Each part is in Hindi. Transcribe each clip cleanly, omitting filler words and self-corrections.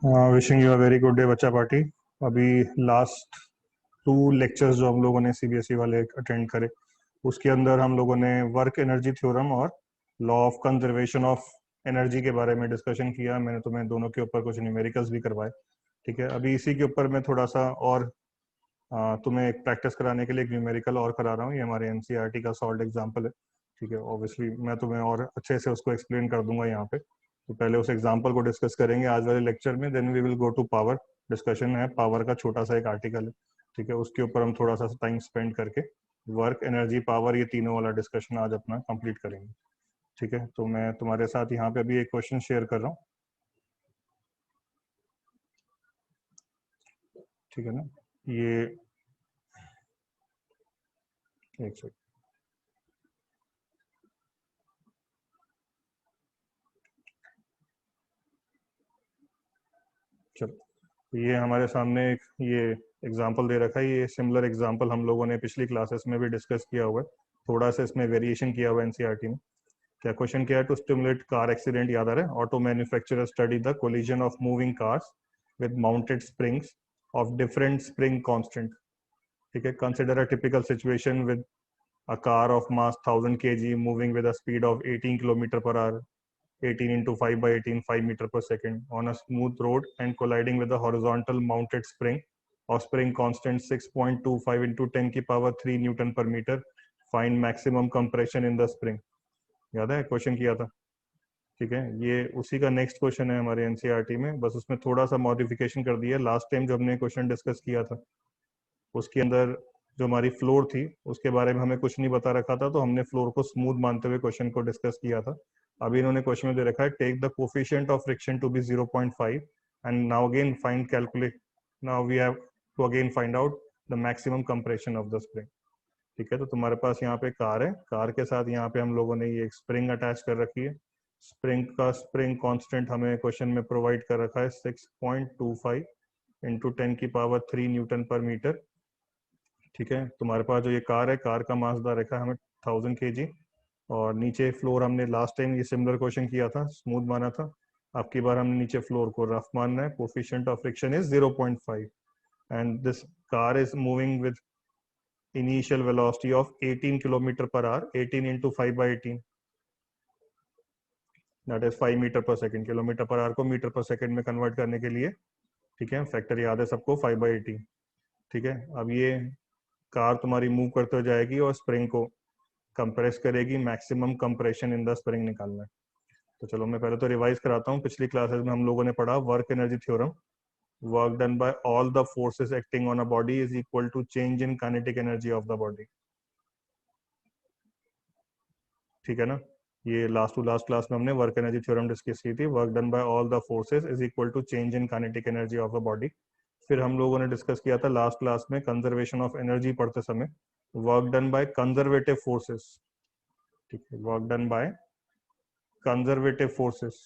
Wishing you a very good day बच्चा पार्टी। अभी लास्ट 2 लेक्चर्स जो हम लोगों ने सीबीएसई वाले अटेंड करे, उसके अंदर हम लोगों ने वर्क एनर्जी थ्योरम और law of conservation of energy के बारे में डिस्कशन किया। मैंने तुम्हें दोनों के ऊपर कुछ न्यूमेरिकल्स भी करवाए। ठीक है, अभी इसी के ऊपर मैं थोड़ा सा और तुम्हें एक प्रैक्टिस कराने के लिए एक न्यूमेरिकल और करा रहा हूँ। ये हमारे एनसीईआरटी का सॉल्व एग्जाम्पल है। ठीक है, ऑब्वियसली मैं तुम्हें और अच्छे से उसको एक्सप्लेन कर दूंगा यहाँ पे। तो पहले उस एग्जाम्पल को डिस्कस करेंगे आज वाले लेक्चर में, then we will go to power. Discussion है पावर का, छोटा सा एक आर्टिकल है। ठीक है, उसके ऊपर हम थोड़ा सा टाइम स्पेंड करके वर्क एनर्जी पावर ये तीनों वाला डिस्कशन आज अपना कंप्लीट करेंगे। ठीक है, तो मैं तुम्हारे साथ यहाँ पे अभी एक क्वेश्चन शेयर कर रहा हूँ। ठीक है ना, ये एक सेकंड। चलो, ये हमारे सामने एक ये एग्जांपल दे रखा है। ये सिमिलर एग्जांपल हम लोगों ने पिछली क्लासेस में भी डिस्कस किया हुआ है। थोड़ा सा इसमें वेरिएशन किया हुआ है एनसीईआरटी में। क्या क्वेश्चन क्या है? टू स्टिमुलेट कार एक्सीडेंट, याद आ रहा है? Auto manufacturer study the collision of moving cars with mounted springs of different spring constant. ठीक है, consider a typical situation with a car of mass 1000 kg moving with a speed of 18 km per hour, 18 into 5 by 18, 5 meter per second on a smooth road and colliding with a horizontal mounted spring of spring constant 6.25 into 10 की power 3 Newton per meter. Find maximum compression in the spring. याद है क्वेश्चन किया था? ठीक है, ये उसी का नेक्स्ट क्वेश्चन है हमारे एनसीईआरटी में, बस उसमें थोड़ा सा मॉडिफिकेशन कर दिया। लास्ट टाइम जो हमने क्वेश्चन डिस्कस किया था उसके अंदर जो हमारी फ्लोर थी उसके बारे में हमें कुछ नहीं बता रखा था, तो हमने फ्लोर को स्मूथ मानते हुए क्वेश्चन को डिस्कस किया था। अभी इन्होंने क्वेश्चन में दे रखा है take the coefficient of friction to be 0.5 and now again find calculate, now we have to again find out the maximum compression of the spring. ठीक है, तो तुम्हारे पास यहाँ पे कार है, कार के साथ यहाँ पे हम लोगों ने ये एक स्प्रिंग अटैच कर रखी है। स्प्रिंग का स्प्रिंग कांस्टेंट हमें क्वेश्चन में प्रोवाइड कर रखा है 6.25 इंटू 10 की पावर 3 न्यूटन पर मीटर। ठीक है, तुम्हारे पास जो ये कार है, कार का मास दा रखा है हमें 1000 kg, और नीचे फ्लोर हमने लास्ट टाइम ये सिमिलर क्वेश्चन किया था, स्मूथ माना था। अब की बार हमने नीचे फ्लोर को रफ मानना है। Coefficient of friction is 0.5 and this car is moving with initial velocity of 18 kilometre per hour, 18 into 5 by 18, that is 5 metre per second. Kilometre per hour को मीटर पर सेकेंड में कन्वर्ट करने के लिए, ठीक है, फैक्टर याद है सबको, 5 बाई 18। ठीक है, अब ये कार तुम्हारी मूव करते हुए जाएगी और स्प्रिंग को कंप्रेस करेगी। Maximum compression in the spring निकालना है। तो चलो मैं पहले तो रिवाइज कराता हूँ। पिछली क्लासेस में हम लोगों ने पढ़ा work energy theorem. Work done by all the forces acting on a body is equal to change in kinetic energy of the body. ठीक है ना, ये लास्ट टू लास्ट क्लास में हमने वर्क एनर्जी थ्योरम डिस्कस की थी। Work done by all the forces is equal to change in kinetic energy of the body. फिर हम लोगों ने डिस्कस किया था लास्ट क्लास में कंजर्वेशन ऑफ एनर्जी पढ़ते समय, work done by conservative forces. ठीक है, work done by conservative forces.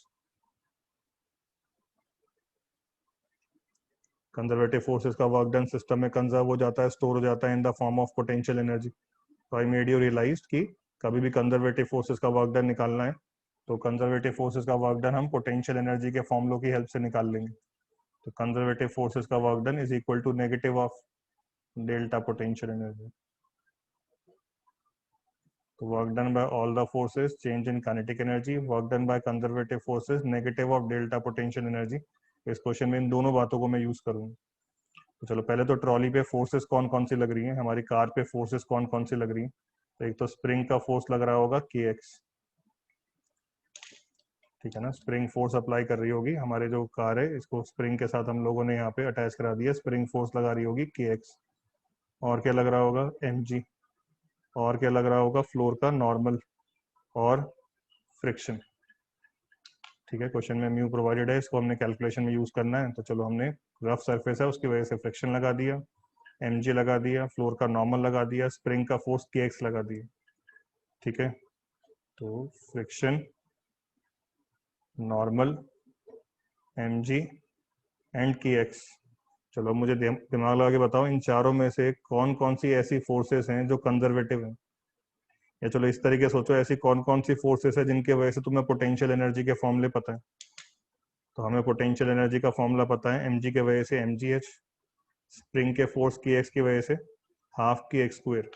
Conservative forces का वर्क डन सिस्टम में कंजर्व हो जाता है, स्टोर हो जाता है in the form of potential energy. तो आई मेड यू रियलाइज कि कभी भी कंजर्वेटिव फोर्सेस का वर्क डन निकालना है तो कंजर्वेटिव फोर्सेस का वर्क डन हम पोटेंशियल एनर्जी के फॉर्मूलों की हेल्प से निकाल लेंगे। तो कंजर्वेटिव फोर्सेस का work done is equal to negative of delta potential energy. तो work done by all the forces change in kinetic energy, work done by conservative forces negative of delta potential energy. इस क्वेश्चन में इन दोनों बातों को मैं यूज करूंगा। तो चलो पहले तो ट्रॉली पे फोर्सेस कौन कौन सी लग रही हैं, हमारी कार पे फोर्सेस कौन कौन सी लग रही हैं। तो एक तो स्प्रिंग का फोर्स लग रहा होगा kx। ठीक है ना, स्प्रिंग फोर्स अप्लाई कर रही होगी हमारे जो कार है, इसको स्प्रिंग के साथ हम लोगों ने यहाँ पे अटैच करा दिया, स्प्रिंग फोर्स लगा रही होगी kx। और क्या लग रहा होगा? mg। और क्या लग रहा होगा? फ्लोर का नॉर्मल और फ्रिक्शन। ठीक है, क्वेश्चन में म्यू प्रोवाइडेड है, इसको हमने कैलकुलेशन में यूज करना है। तो चलो हमने रफ सरफेस है उसकी वजह से फ्रिक्शन लगा दिया, mg लगा दिया, फ्लोर का नॉर्मल लगा दिया, स्प्रिंग का फोर्स kx लगा दिया। ठीक है, तो friction, normal, mg and kx। चलो मुझे दिमाग लगा के बताओ, इन चारों में से कौन कौन सी ऐसी फोर्सेस हैं जो कंजर्वेटिव हैं। या चलो इस तरीके सोचो, ऐसी कौन कौन सी फोर्सेस है जिनके वजह से तुम्हें पोटेंशियल एनर्जी के फॉर्मूले पता है। तो हमें पोटेंशियल एनर्जी का फॉर्मूला पता है, mg के वजह से mgh, स्प्रिंग के फोर्स की एक्स की वजह से हाफ की एक्स स्क्वायर।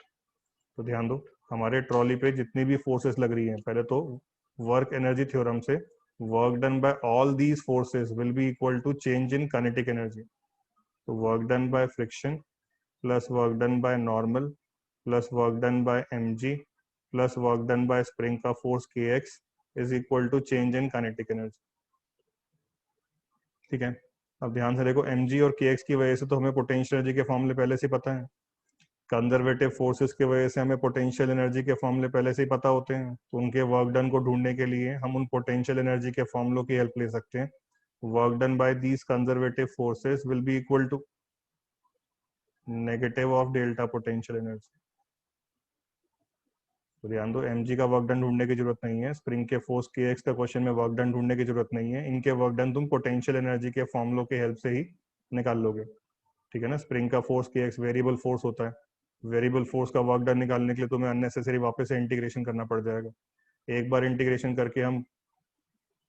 तो ध्यान दो, हमारे ट्रॉली पे जितनी भी फोर्सेस लग रही हैं, पहले तो वर्क एनर्जी थ्योरम से work done by all these forces will be equal to change in kinetic energy. तो work done by friction plus work done by normal plus work done by mg plus work done by spring का force kx is equal to change in kinetic energy. ठीक है, अब ध्यान से देखो, mg और kx की वजह से तो हमें पोटेंशियल एनर्जी के फॉर्मूले पहले से पता है, कंजर्वेटिव फोर्सेस की वजह से हमें पोटेंशियल एनर्जी के फॉर्मूले पहले से ही पता होते हैं। तो उनके वर्क डन को ढूंढने के लिए हम उन पोटेंशियल एनर्जी के फॉर्मूलों की हेल्प ले सकते हैं। Work done by these conservative forces will be equal to negative of delta potential energy. तो ध्यान दो, mg का वर्क डन ढूंढने की जरूरत नहीं है, स्प्रिंग के फोर्स kx का क्वेश्चन में वर्क डन ढूंढने की जरूरत नहीं है, इनके वर्क डन तुम पोटेंशियल एनर्जी के फॉर्मूलों के हेल्प से ही निकाल लोगे। ठीक है ना, स्प्रिंग का फोर्स kx वेरिएबल फोर्स होता है, वेरिएबल फोर्स का वर्क डन निकालने के लिए तुम्हें अननेसेसरी वापस से इंटीग्रेशन करना पड़ जाएगा। एक बार इंटीग्रेशन करके हम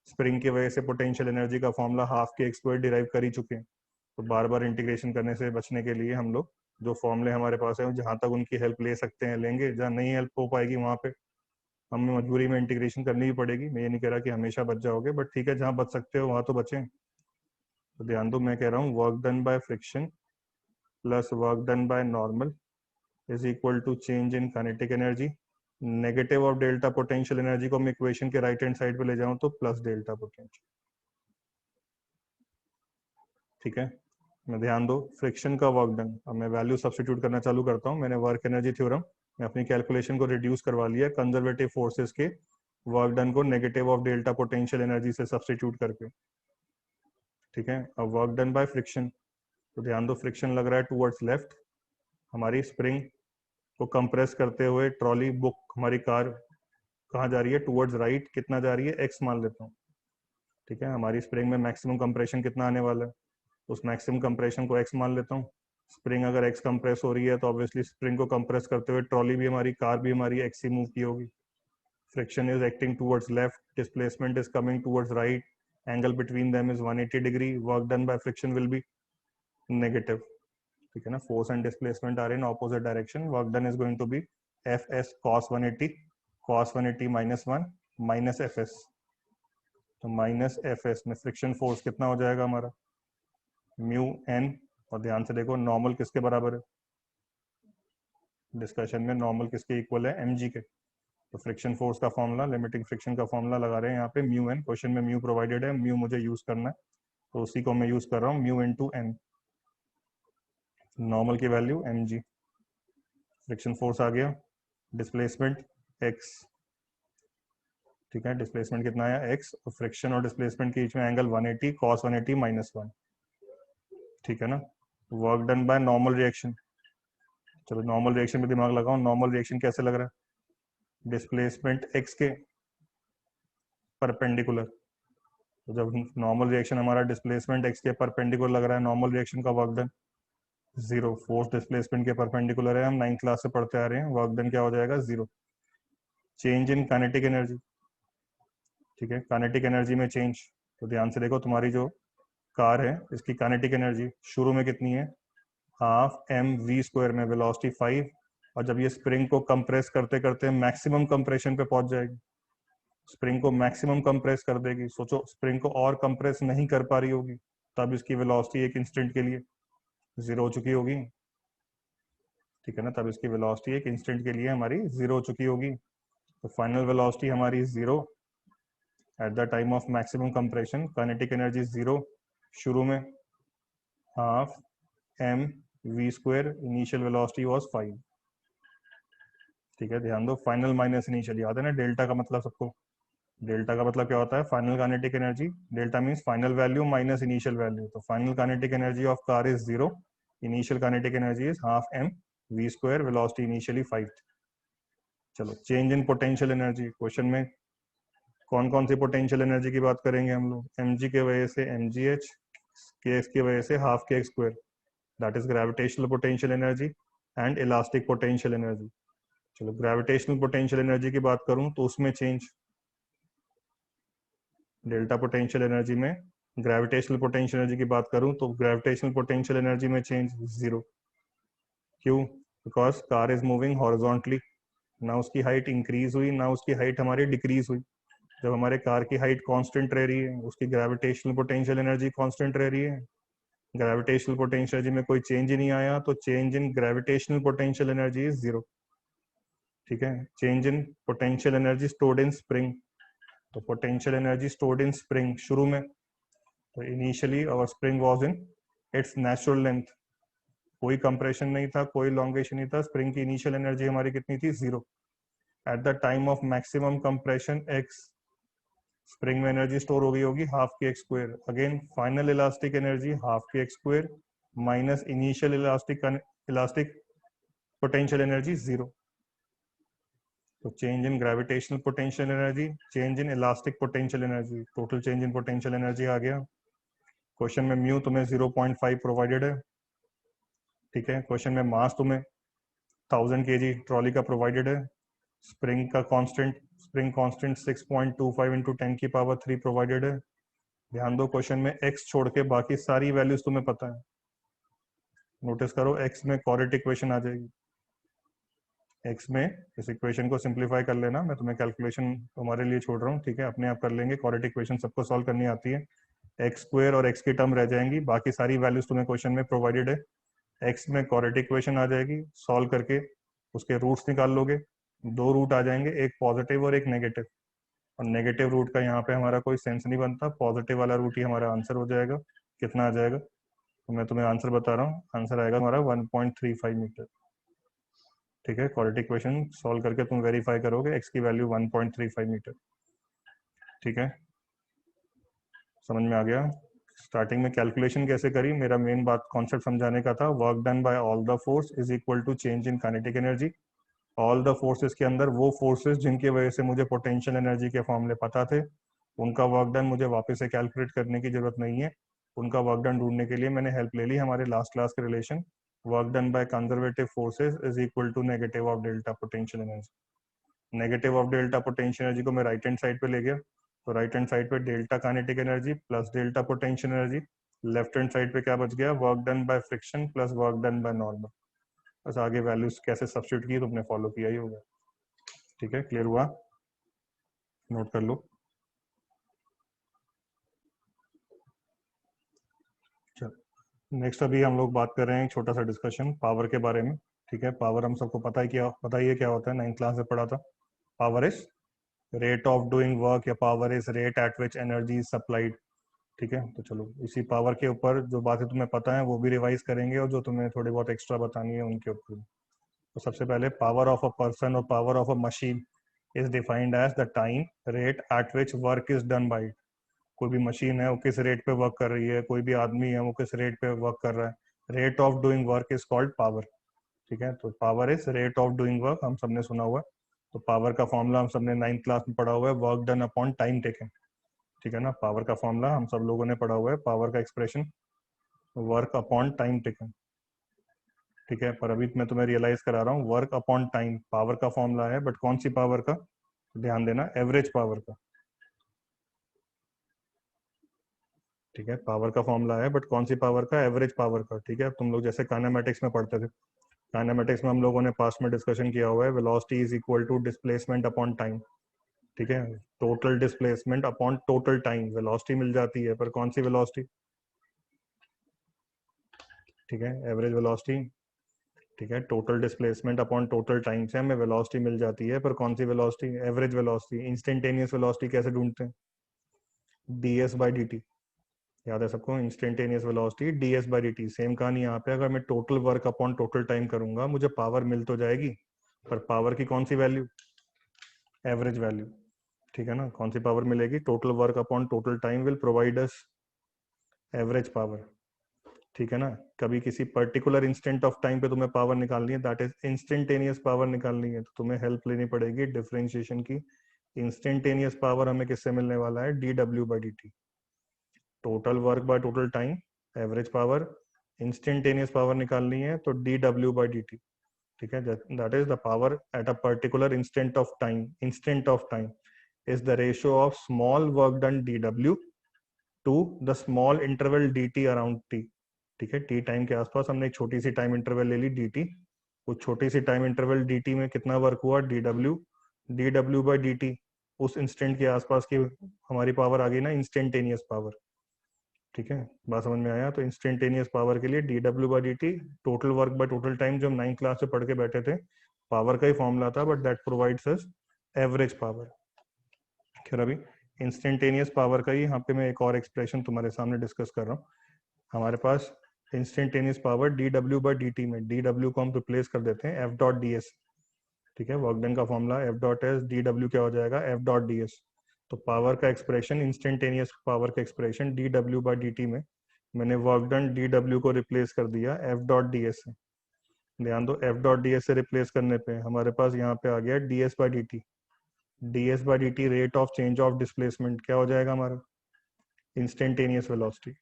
स्प्रिंग की वजह से पोटेंशियल एनर्जी का फॉर्मूला हाफ के एक्स स्क्वायर डिराइव कर ही चुके हैं। तो बार बार इंटीग्रेशन करने से बचने के लिए हम लोग जो फॉर्मूले हमारे पास है, जहाँ तक उनकी हेल्प ले सकते हैं लेंगे, जहाँ नहीं हेल्प हो पाएगी वहाँ पे हमें मजबूरी में इंटीग्रेशन करनी भी पड़ेगी। मैं ये नहीं कह रहा कि हमेशा बच जाओगे, बट ठीक है, जहाँ बच सकते हो वहाँ तो बचें। तो ध्यान दो, मैं कह रहा हूँ work done by friction plus work done by normal is equal to change in kinetic energy. Negative of delta potential energy को मैं इक्वेशन के राइट हैंड साइड पे ले जाऊं तो प्लस डेल्टा पोटेंशियल। ठीक है, मैं ध्यान दो, फ्रिक्शन का वर्क डन, अब मैं वैल्यू सब्स्टिट्यूट करना चालू करता हूं। मैंने वर्क एनर्जी थ्योरम में अपनी कैलकुलेशन को रिड्यूस करवा लिया कंजर्वेटिव फोर्सेस के वर्क डन को negative of delta potential energy से सब्स्टिट्यूट करके। ठीक है, अब वर्क डन बाय फ्रिक्शन, तो ध्यान दो, फ्रिक्शन लग रहा है टूवर्ड्स लेफ्ट, हमारी स्प्रिंग को कंप्रेस करते हुए ट्रॉली बुक हमारी कार कहाँ जा रही है, टूवर्ड्स राइट। कितना जा रही है, एक्स मान लेता हूँ। ठीक है, हमारी स्प्रिंग में मैक्सिमम कंप्रेशन कितना आने वाला है, उस मैक्सिमम कंप्रेशन को एक्स मान लेता हूँ। स्प्रिंग अगर एक्स कंप्रेस हो रही है तो ऑब्वियसली स्प्रिंग को कंप्रेस करते हुए ट्रॉली भी हमारी, कार भी हमारी एक्स ही मूव की होगी। Friction is acting towards left, displacement is coming towards right, angle between them is 180 degree, work done by friction will be negative. ठीक है ना, force and displacement are in opposite direction, work done is going to be F S cos 180, cos 180 minus 1 minus F S. तो माइनस एफ एस में फ्रिक्शन फोर्स कितना हो जाएगा हमारा, म्यू एन। और ध्यान से देखो, नॉर्मल किसके बराबर है, डिस्कशन में नॉर्मल किसके इक्वल है, mg के। तो फ्रिक्शन फोर्स का फॉर्मूला, लिमिटिंग फ्रिक्शन का फॉर्मूला लगा रहे हैं यहाँ पे, म्यू एन, क्वेश्चन में म्यू प्रोवाइडेड है, म्यू मुझे यूज करना है तो उसी को मैं यूज कर रहा हूँ, म्यू इनटू एन, नॉर्मल की वैल्यू mg, फ्रिक्शन फोर्स आ गया, डिस्प्लेसमेंट x। ठीक है, डिस्प्लेसमेंट कितना आया x, और फ्रिक्शन और डिस्प्लेसमेंट के बीच में एंगल 180 cos 180 माइनस 1। ठीक है ना, work done by normal reaction, चलो नॉर्मल रिएक्शन में दिमाग लगाओ, नॉर्मल रिएक्शन कैसे लग रहा है, डिस्प्लेसमेंट x के परपेंडिकुलर। तो जब नॉर्मल रिएक्शन हमारा डिस्प्लेसमेंट x के परपेंडिकुलर लग रहा है, नॉर्मल रिएक्शन का work done zero, force displacement के परपेंडिकुलर है, हम 9th क्लास से पढ़ते आ रहे हैं, वर्क डन क्या हो जाएगा, zero. Change in kinetic energy, ठीक है, काइनेटिक एनर्जी में चेंज, तो ध्यान से देखो, तुम्हारी जो कार है इसकी काइनेटिक एनर्जी शुरू में कितनी है, हाफ एम वी स्क्वायर में, वेलोसिटी 5, और जब ये स्प्रिंग को कंप्रेस करते करते मैक्सिमम कंप्रेशन पे पहुंच जाएगी, स्प्रिंग को मैक्सिमम कंप्रेस कर देगी, सोचो स्प्रिंग को और कंप्रेस नहीं कर पा रही होगी, तब इसकी वेलोसिटी एक इंस्टेंट के लिए जीरो हो चुकी होगी। ठीक है ना, तब इसकी वेलोसिटी एक इंस्टेंट के लिए हमारी जीरो हो चुकी होगी। तो फाइनल वेलोसिटी हमारी zero at the time of maximum compression, kinetic energy zero, शुरू में half M we square, initial velocity was 5। ठीक है, ध्यान दो, फाइनल माइनस इनिशियल, याद है ना डेल्टा का मतलब सबको, डेल्टा का मतलब क्या होता है, final kinetic energy, delta means final value minus initial value. तो final kinetic energy of car is zero, initial kinetic energy is half M we square, velocity initially 5। चलो, change in potential energy, question में कौन कौन सी पोटेंशियल एनर्जी की बात करेंगे हम लोग, mg के वजह से mgh, kx की वजह से हाफ के x square, that is gravitational potential energy and elastic potential energy. चलो, ग्रेविटेशनल पोटेंशियल एनर्जी की बात करूं तो उसमें चेंज, डेल्टा पोटेंशियल एनर्जी में ग्रेविटेशनल पोटेंशियल एनर्जी की बात करूं तो ग्रेविटेशनल पोटेंशियल एनर्जी में चेंज जीरो। क्यों? Because car is moving horizontally, ना उसकी हाइट इंक्रीज हुई ना उसकी हाइट हमारी डिक्रीज हुई। जब हमारे कार की हाइट कांस्टेंट रह रही है, उसकी ग्रेविटेशनल पोटेंशियल एनर्जी कांस्टेंट रह रही है। ग्रेविटेशनल पोटेंशियल एनर्जी में कोई चेंज ही नहीं आया, तो change in gravitational potential energy is zero. ठीक है, change in potential energy stored in spring. तो potential energy stored in spring शुरू में, तो initially our spring was in its natural length, कोई कंप्रेशन नहीं था, कोई लॉन्गेशन नहीं था, स्प्रिंग की इनिशियल एनर्जी हमारी कितनी थी? Zero. At the time of maximum compression X, spring में एनर्जी स्टोर हो गई होगी half K X square. Again final elastic energy half K X square minus initial elastic potential energy zero. तो change in gravitational potential energy, change in elastic potential energy, total change in potential energy आ गया। क्वेश्चन में म्यू तुम्हें 0.5 प्रोवाइडेड है। ठीक है, क्वेश्चन में मास तुम्हें 1000 kg ट्रॉली का प्रोवाइडेड है। स्प्रिंग का कांस्टेंट, स्प्रिंग कांस्टेंट 6.25 इंटू 10 की पावर 3 प्रोवाइडेड है। ध्यान दो, क्वेश्चन में x छोड़ के बाकी सारी वैल्यूज तुम्हें पता है। नोटिस करो, x में क्वाड्रेटिक इक्वेशन आ जाएगी। x में इस इक्वेशन को सिंप्लीफाई कर लेना, मैं तुम्हें कैलकुलेशन तुम्हारे लिए छोड़ रहा हूँ। ठीक है, अपने आप कर लेंगे, क्वाड्रेटिक इक्वेशन सबको सॉल्व करनी आती है। एक्स स्क्वायर और x की टर्म रह जाएंगी, बाकी सारी वैल्यूज तुम्हें क्वेश्चन में प्रोवाइडेड है। x में क्वाड्रेटिक इक्वेशन आ जाएगी, सॉल्व करके उसके रूट्स निकाल लोगे। दो रूट आ जाएंगे, एक पॉजिटिव और एक नेगेटिव, और नेगेटिव रूट का यहाँ पे हमारा कोई सेंस नहीं बनता, पॉजिटिव वाला रूट ही हमारा आंसर हो जाएगा। कितना आ जाएगा? तो मैं तुम्हें आंसर बता रहा हूँ, आंसर आएगा हमारा 1.35 मीटर। ठीक है, क्वाड्रेटिक इक्वेशन सॉल्व करके तुम वेरीफाई करोगे x की वैल्यू 1.35 मीटर। ठीक है, समझ में आ गया? स्टार्टिंग में कैलकुलेशन कैसे करी, मेरा मेन बात कॉन्सेप्ट समझाने का था। Work done by all the force is equal to change in kinetic energy. All the forces के अंदर वो फोर्सेस जिनकी वजह से मुझे पोटेंशियल एनर्जी के फॉर्मूले पता थे, उनका वर्क डन मुझे वापस से कैलकुलेट करने की जरूरत नहीं है। उनका वर्क डन ढूंढने के लिए मैंने हेल्प ले ली हमारे लास्ट क्लास के relation. Work done by conservative forces is equal to negative of delta potential energy. Negative of delta potential energy को मैं राइट हैंड साइड पे ले गया, तो राइट हैंड साइड पे delta kinetic energy plus delta potential energy. Left hand side पे क्या बच गया? Work done by friction plus work done by normal. बस आगे वैल्यूज कैसे सब्स्टिट्यूट की तुमने फॉलो किया ही होगा। ठीक है, क्लियर हुआ? नोट कर लो। नेक्स्ट अभी हम लोग बात कर रहे हैं एक छोटा सा डिस्कशन पावर के बारे में। ठीक है, पावर हम सबको पता है, क्या बताइए क्या होता है, 9th क्लास में पढ़ा था। Power is rate of doing work, या power is rate at which energy is supplied. ठीक है, तो चलो इसी पावर के ऊपर जो बातें तुम्हें पता है वो भी रिवाइज करेंगे, और जो तुम्हें थोड़ी बहुत एक्स्ट्रा बतानी है उनके ऊपर। तो सबसे पहले पावर ऑफ अ पर्सन और power of a machine is defined as the time rate at which work is done by. कोई भी मशीन है वो किस रेट पे वर्क कर रही है, कोई भी आदमी है वो किस रेट पे वर्क कर रहा है। Rate of doing work is called power. ठीक है, तो power is rate of doing work, हम सबने सुना हुआ है। तो पावर का फॉर्मूला हम सबने 9th क्लास में पढ़ा हुआ है, work done upon time taken. ठीक है ना, पावर का फॉर्मूला हम सब लोगों ने पढ़ा हुआ है, पावर का expression work upon time taken. ठीक है, पर अभी मैं तुम्हें रियलाइज करा रहा हूँ, वर्क अपॉन टाइम पावर का फॉर्मूला है, बट कौन सी पावर का? ध्यान देना, एवरेज पावर का। ठीक है, पावर का फॉर्मूला है, बट कौन सी पावर का? एवरेज पावर का। ठीक है, तुम लोग जैसे काइनेमेटिक्स में पढ़ते थे, काइनेमेटिक्स में हम लोगों ने पास्ट में डिस्कशन किया हुआ है, velocity is equal to displacement upon time. ठीक है, total displacement upon total time velocity मिल जाती है, पर कौन सी वेलोसिटी? ठीक है, एवरेज वेलोसिटी। ठीक है, total displacement upon total time से हमें वेलोसिटी मिल जाती है, पर कौन सी velocity? Average velocity. Instantaneous velocity कैसे ढूंढते हैं? ds by D T. याद है सबको, instantaneous velocity ds by D T. Same कहानी यहाँ पे, अगर मैं total work upon total time करूंगा मुझे पावर मिल तो जाएगी, पर पावर की कौन सी वैल्यू? Average value. ठीक है ना, कौन सी पावर मिलेगी? Total work upon total time will provide us average power. ठीक है ना, कभी किसी पर्टिकुलर इंस्टेंट ऑफ टाइम पे तुम्हें पावर निकालनी है, दैट इज इंस्टेंटेनियस पावर निकालनी है, तो तुम्हें हेल्प लेनी पड़ेगी डिफरेंशिएशन की। इंस्टेंटेनियस पावर हमें किससे मिलने वाला है? D W by D T. Total work by total time, average power. Instantaneous power निकालनी है तो D W by D T. ठीक है, that is the power at a particular instant of time. Instant of time is the ratio of small work done D W two the small interval D T around T. ठीक है, टी टाइम के आसपास हमने एक छोटी सी टाइम इंटरवल ले ली डी टी। उस छोटी सी टाइम इंटरवल डी टी में कितना वर्क हुआ, D W by D T. उस इंस्टेंट के आसपास की हमारी पावर आ गई ना, इंस्टेंटेनियस पावर। ठीक है, बात समझ में आया? तो इंस्टेंटेनियस पावर के लिए D W by D T, total work by total time, जो हम 9th क्लास से पढ़ के बैठे थे, पावर का ही फॉर्मूला था, but that provides us average power. खैर अभी इंस्टेंटेनियस पावर का ही यहाँ पे मैं एक और एक्सप्रेशन तुम्हारे सामने डिस्कस कर रहा हूँ। हमारे पास instantaneous power D W by D T में डी डब्ल्यू को हम रिप्लेस कर देते हैं एफ डॉट डी एस। ठीक है, वर्क डन का formula F dot S, D W क्या हो जाएगा, एफ डॉट डी एस। तो पावर का एक्सप्रेशन, इंस्टेंटेनियस पावर का expression D W by D T में मैंने वर्क डन डी डब्ल्यू को रिप्लेस कर दिया एफ डॉट डी एस से। ध्यान दो, एफ डॉट डी एस से रिप्लेस करने पे हमारे पास यहाँ पे आ गया D S by D T. D S by D T rate of change of displacement क्या हो जाएगा हमारा, instantaneous velocity.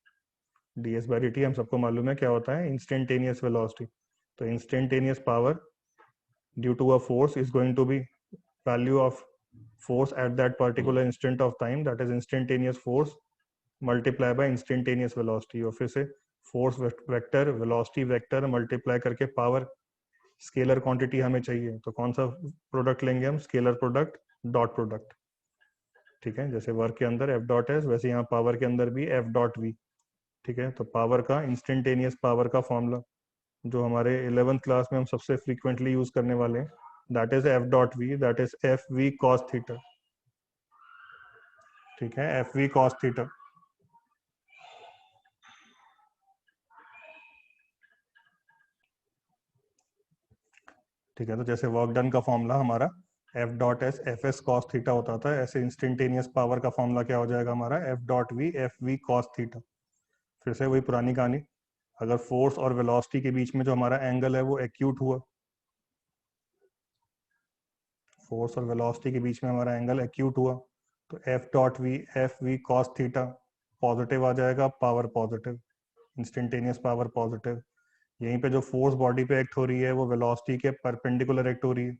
D S by D T हम सबको मालूम है क्या होता है, इंस्टेंटेनियस वेलोसिटी। तो instantaneous power due to a force is going to be value of force at that particular instant of time, that is instantaneous force multiply by instantaneous velocity। और फिर से force vector, velocity vector multiply करके पावर, स्केलर क्वांटिटी हमें चाहिए, तो कौन सा प्रोडक्ट लेंगे हम, स्केलर प्रोडक्ट, डॉट प्रोडक्ट। ठीक है, जैसे वर्क के अंदर एफ डॉट एस, वैसे यहाँ पावर के अंदर भी एफ डॉट वी। ठीक है, तो पावर का, इंस्टेंटेनियस पावर का फॉर्मूला जो हमारे 11th क्लास में हम सबसे फ्रीक्वेंटली यूज करने वाले हैं, that is f dot v, that is f v cos theta। ठीक है, f v cos theta। ठीक है, तो जैसे वर्क डन का फॉर्मूला हमारा f dot S F S cos theta होता था, ऐसे इंस्टेंटेनियस पावर का फॉर्मूला क्या हो जाएगा हमारा, f dot V F V cos theta. फिर से वही पुरानी कहानी, अगर फोर्स और वेलोसिटी के बीच में जो हमारा एंगल है वो एक्यूट हुआ, फोर्स और वेलोसिटी के बीच में हमारा एंगल एक्यूट हुआ, तो F dot V F V cos theta positive आ जाएगा, power positive, instantaneous power positive. यहीं पे जो फोर्स बॉडी पे एक्ट हो रही है वो वेलोसिटी के परपेंडिकुलर एक्ट हो रही है,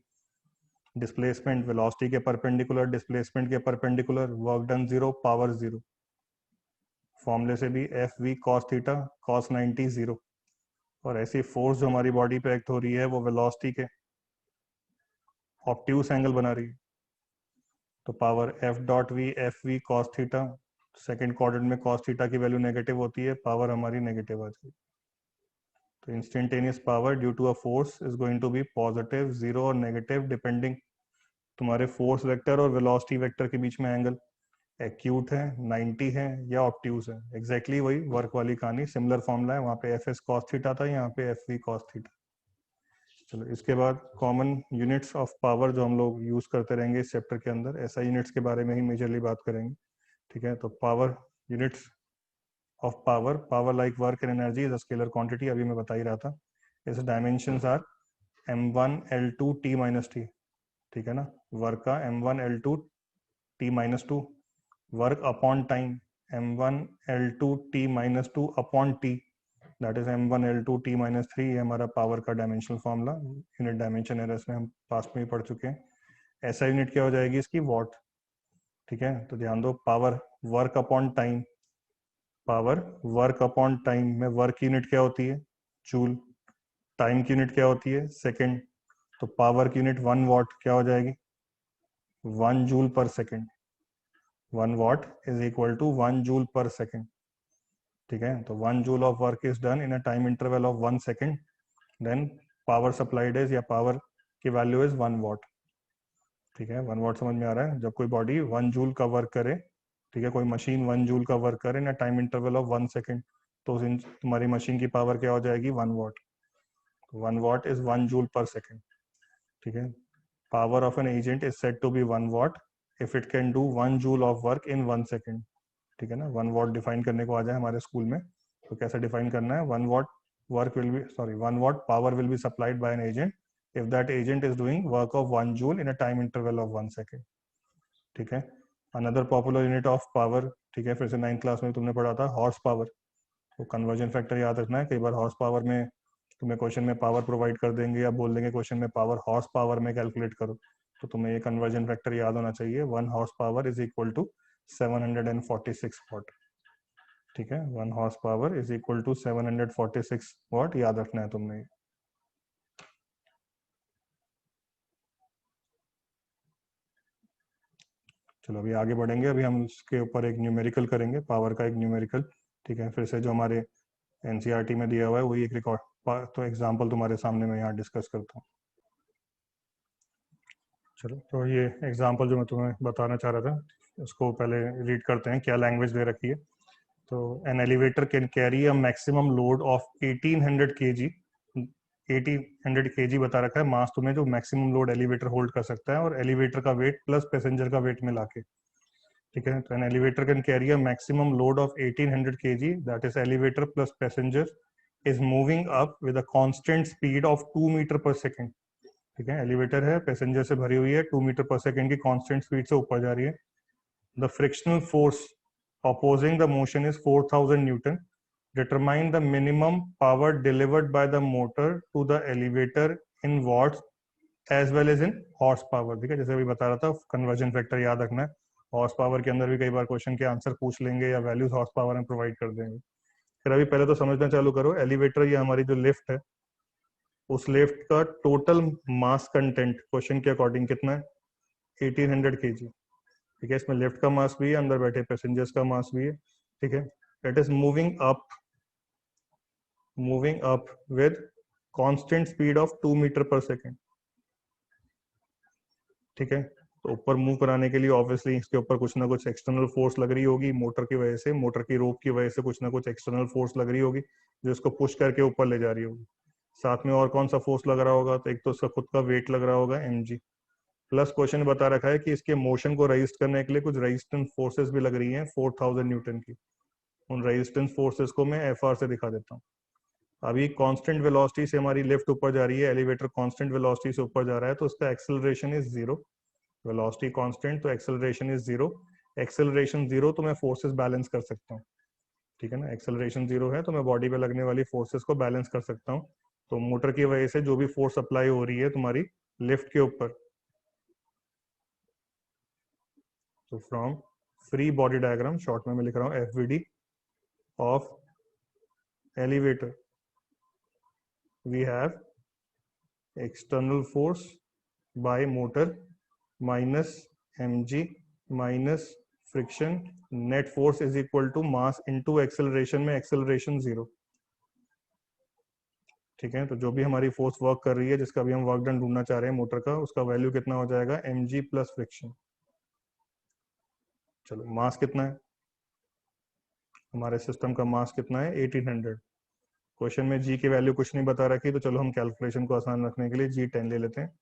डिस्प्लेसमेंट वेलोसिटी के परपेंडिकुलर, डिस्प्लेसमेंट के perpendicular, work done zero, power zero. फॉर्मूले से भी F V cos theta cos 90 zero. और ऐसी फोर्स जो हमारी बॉडी पे एक्ट हो रही है वो वेलोसिटी के ऑब्ट्यूस एंगल बना रही है, तो power F dot V F V cos theta, second quadrant में कॉस थीटा की वैल्यू नेगेटिव होती है, पावर हमारी नेगेटिव आ जाएगी। तो instantaneous power due to a force is going to be positive, zero और नेगेटिव डिपेंडिंग तुम्हारे फोर्स वेक्टर और वेलोसिटी वेक्टर के बीच में एंगल एक्यूट है, 90 है या ऑब्ट्यूज है। एग्जैक्टली वही वर्क वाली कहानी, सिमिलर फॉर्मूला है, वहाँ पे एफ एस कॉस थीटा था, यहाँ पे एफ वी कॉस थीटा। चलो इसके बाद कॉमन यूनिट्स ऑफ पावर जो हम लोग यूज करते रहेंगे इस चैप्टर के अंदर, ऐसा यूनिट्स के बारे में ही मेजरली बात करेंगे। ठीक है, तो power units of power, power like work and energy is a scalar quantity, अभी मैं बता ही रहा था। इस dimensions are m1 l2 t minus T. ठीक है ना, वर्क का m1 l2 t minus two, work upon time m1 l2 t minus two upon t, that is m1 l2 t minus 3। ये हमारा पावर का dimensional formula, unit dimension errors में हम पास्ट में ही पढ़ चुके हैं। ऐसा यूनिट क्या हो जाएगी इसकी, वॉट। ठीक है, तो ध्यान दो, power work upon time, power work upon time में वर्क यूनिट क्या होती है, जूल, टाइम की यूनिट क्या होती है, सेकेंड। तो पावर की यूनिट 1 वॉट क्या हो जाएगी, 1 joule per second. 1 watt is equal to 1 joule per second. ठीक है, तो 1 joule of work is done in a time interval of 1 second, then power supplied is, या पावर की वैल्यू इज 1 वॉट। ठीक है, 1 वॉट समझ में आ रहा है, जब कोई बॉडी 1 जूल का वर्क करे, ठीक है, कोई मशीन 1 जूल का वर्क करे ना टाइम इंटरवल ऑफ 1 सेकेंड, तो तुम्हारी मशीन की पावर क्या हो जाएगी, 1 watt. 1 watt is 1 joule per second. ठीक है, power of an agent is said to be 1 watt if it can do 1 joule of work in 1 second. ठीक है ना, 1 वॉट डिफाइन करने को आ जाए हमारे स्कूल में, तो कैसे डिफाइन करना है, 1 what work will be, sorry 1 what power will be supplied by an agent if that agent is doing work of 1 joule in a time interval of 1 second। ठीक है, another popular unit of power, ठीक है, फिर से 9th क्लास में तुमने पढ़ा था हॉर्स पावर। तो कन्वर्जन फैक्टर याद रखना है, कई बार हॉर्स पावर में तुम्हें क्वेश्चन में पावर प्रोवाइड कर देंगे या बोल देंगे क्वेश्चन में पावर हॉर्स पावर में कैलकुलेट करो, तो तुम्हें ये कन्वर्जन फैक्टर याद होना चाहिए, 1 horse power is equal to 746 watt. ठीक है, 1 horse power is equal to 746 watt, याद रखना है तुमने। चलो अभी आगे बढ़ेंगे, अभी हम उसके ऊपर एक न्यूमेरिकल करेंगे, पावर का एक न्यूमेरिकल। ठीक है, फिर से जो हमारे एनसीईआरटी में दिया हुआ है वही एक रिकॉर्ड, तो एग्जांपल तुम्हारे सामने मैं यहाँ डिस्कस करता हूँ। चलो, तो ये एग्जांपल जो मैं तुम्हें बताना चाह रहा था उसको पहले रीड करते हैं, क्या लैंग्वेज दे रखी है। तो an elevator can carry a maximum load of 1800 kg, 1800 kg बता रखा है मास तुम्हें, जो मैक्सिमम लोड एलिवेटर होल्ड कर सकता है, और एलिवेटर का वेट प्लस पैसेंजर का वेट मिला के। ठीक है, तो an elevator can carry a maximum load of 1800 kg, that is elevator plus passenger is moving up with a constant speed of 2 metre per second. ठीक है, एलिवेटर है, पैसेंजर से भरी हुई है, 2 मीटर पर सेकेंड की कांस्टेंट स्पीड से ऊपर जा रही है। The frictional force opposing the motion is 4000 Newton. Determine the minimum power delivered by the motor to the elevator in watts as well as in horse power. ठीक है, जैसे अभी बता रहा था, कन्वर्जन फैक्टर याद रखना है। हॉर्स पावर के अंदर भी कई बार क्वेश्चन के आंसर पूछ लेंगे या वैल्यूज हॉर्स पावर में प्रोवाइड कर देंगे। फिर अभी पहले तो समझना चालू करो, एलिवेटर ये हमारी जो लिफ्ट है, उस लिफ्ट का टोटल मास कंटेंट क्वेश्चन के अकॉर्डिंग कितना है, 1800 kg। ठीक है, इसमें लिफ्ट का मास भी है, अंदर बैठे पैसेंजर्स का मास भी है। ठीक है, it is moving up with constant speed of 2 metre per second. ठीक है, तो ऊपर मूव कराने के लिए ऑब्वियसली इसके ऊपर कुछ ना कुछ एक्सटर्नल फोर्स लग रही होगी, मोटर की वजह से, मोटर की रोप की वजह से कुछ ना कुछ एक्सटर्नल फोर्स लग रही होगी जो इसको पुश करके ऊपर ले जा रही होगी। साथ में और कौन सा फोर्स लग रहा होगा, तो एक तो उसका खुद का वेट लग रहा होगा mg, प्लस क्वेश्चन बता रखा है कि इसके मोशन को रजिस्ट करने के लिए कुछ रेजिस्टेंस फोर्सेस भी लग रही हैं 4000 न्यूटन की। उन रेजिस्टेंस फोर्सेस को मैं एफ आर से दिखा देता हूँ। अभी कांस्टेंट वेलोसिटी से हमारी लिफ्ट ऊपर जा रही है, एलिवेटर कांस्टेंट वेलोसिटी से ऊपर जा रहा है, तो उसका acceleration is zero. Velocity constant तो acceleration is zero. Acceleration zero तो मैं फोर्सेस बैलेंस कर सकता हूँ। ठीक है ना, एक्सेलरेशन जीरो है तो मैं बॉडी पे लगने वाली फोर्सेस को बैलेंस कर सकता हूँ। तो मोटर की वजह से जो भी फोर्स अप्लाई हो रही है तुम्हारी लिफ्ट के ऊपर, तो from free body diagram, short में मैं लिख रहा हूँ FBD of elevator, we have external force by motor minus mg minus friction, net force is equal to mass into acceleration में एक्सेलरेशन जीरो। ठीक है, तो जो भी हमारी फोर्स वर्क कर रही है, जिसका भी हम वर्क डन ढूंढना चाह रहे हैं मोटर का, उसका वैल्यू कितना हो जाएगा, mg प्लस फ्रिक्शन। चलो, मास कितना है हमारे सिस्टम का, मास कितना है 1800। क्वेश्चन में जी की वैल्यू कुछ नहीं बता रखी, तो चलो हम कैलकुलेशन को आसान रखने के लिए जी 10 ले लेते हैं।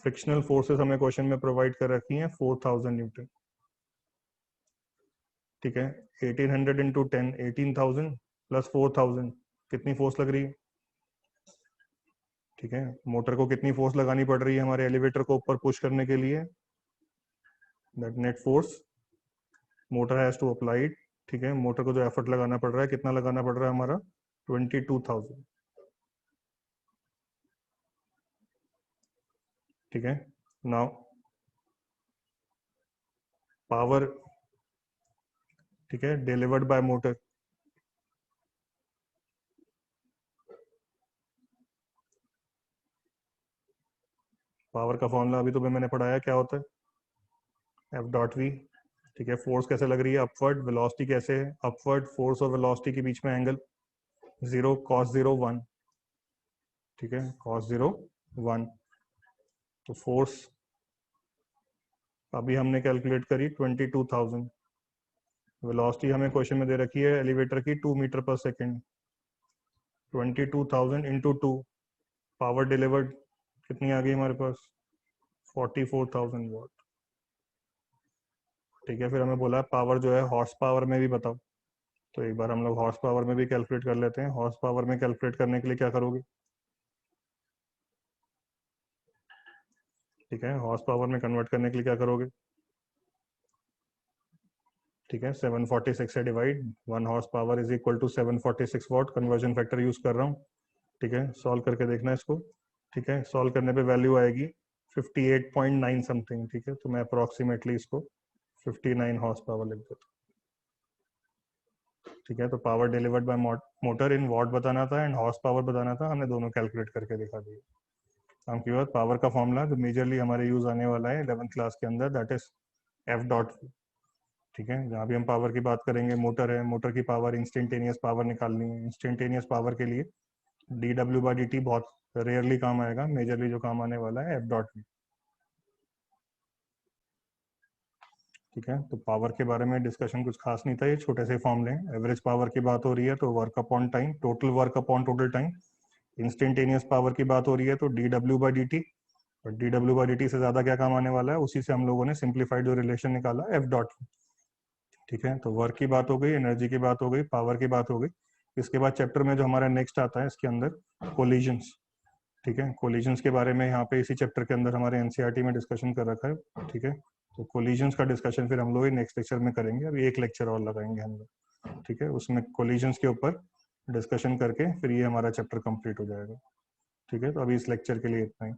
फ्रिक्शनल फोर्सेस हमें क्वेश्चन में प्रोवाइड कर रखी हैं 4000 न्यूटन। ठीक है, 1800 इंटू 10, 18,000 प्लस 4000, कितनी फोर्स लग रही है। ठीक है, मोटर को कितनी फोर्स लगानी पड़ रही है हमारे एलिवेटर को ऊपर पुश करने के लिए, that net force motor has to applied. ठीक है, मोटर को जो एफर्ट लगाना पड़ रहा है, कितना लगाना पड़ रहा है हमारा, 22,000। ठीक है, नाउ पावर, ठीक है, डिलीवर्ड बाय मोटर, पावर का फॉर्मूला अभी तो मैंने पढ़ाया, क्या होता है, एफ डॉट वी। ठीक है, फोर्स कैसे लग रही है, अपवर्ड, वेलोसिटी कैसे है, अपवर्ड, फोर्स और वेलोसिटी के बीच में angle zero, cos zero one. ठीक है, कॉस जीरो वन। तो फोर्स अभी हमने कैलकुलेट करी 22,000। वेलोसिटी हमें क्वेश्चन में दे रखी है एलिवेटर की 2 metre per second. 22,000 into two, power delivered कितनी आ गई हमारे पास, 44,000 वॉट। ठीक है, फिर हमें बोला पावर जो है हॉर्स पावर में भी बताओ, तो एक बार हम लोग हॉर्स पावर में भी कैलकुलेट कर लेते हैं। हॉर्स पावर में कैलकुलेट करने के लिए क्या करोगे, ठीक है, हॉर्स पावर में कन्वर्ट करने के लिए क्या करोगे, ठीक है, 746 से divide, 1 horse power is equal to 746 watt, conversion factor use कर रहा हूँ। ठीक है, सॉल्व करके देखना इसको। ठीक है, सॉल्व करने पे वैल्यू आएगी 58.9 समथिंग। ठीक है, तो मैं अप्रोक्सीमेटली इसको 59 हॉर्स पावर लिख देता हूँ। ठीक है, तो power delivered by motor in what बताना था एंड हॉर्स पावर बताना था, हमने दोनों कैलकुलेट करके दिखा दिया। हम की बात पावर का फॉर्मूला जो मेजरली हमारे यूज आने वाला है 11th क्लास के अंदर, दैट इज एफ डॉट। ठीक है, जहाँ भी हम पावर की बात करेंगे, मोटर है, मोटर की पावर इंस्टेंटेनियस पावर निकालनी है। इंस्टेंटेनियस पावर के लिए D W by D T बहुत रेयरली काम आएगा, मेजरली जो काम आने वाला है एफ डॉट वी। ठीक है, तो पावर के बारे में डिस्कशन कुछ खास नहीं था, ये छोटे से फॉर्मूले हैं। एवरेज पावर की बात हो रही है तो work upon time, total work upon total time. Instantaneous power की बात हो रही है तो D W by D T, और D W by D T से ज्यादा क्या काम आने वाला है, उसी से हम लोगों ने सिंप्लीफाइड जो रिलेशन निकाला एफ डॉट। ठीक है, तो वर्क की बात हो गई, एनर्जी की बात हो गई, पावर की बात हो गई। इसके बाद चैप्टर में जो हमारा नेक्स्ट आता है इसके अंदर कोलिजन्स। ठीक है, कोलिजन्स के बारे में यहाँ पे इसी चैप्टर के अंदर हमारे एनसीईआरटी में डिस्कशन कर रखा है। ठीक है, तो कोलिजन्स का डिस्कशन फिर हम लोग नेक्स्ट लेक्चर में करेंगे, अभी एक लेक्चर और लगाएंगे हम लोग। ठीक है, उसमें कोलिजन्स के ऊपर डिस्कशन करके फिर ये हमारा चैप्टर कंप्लीट हो जाएगा। ठीक है, तो अभी इस लेक्चर के लिए इतना ही।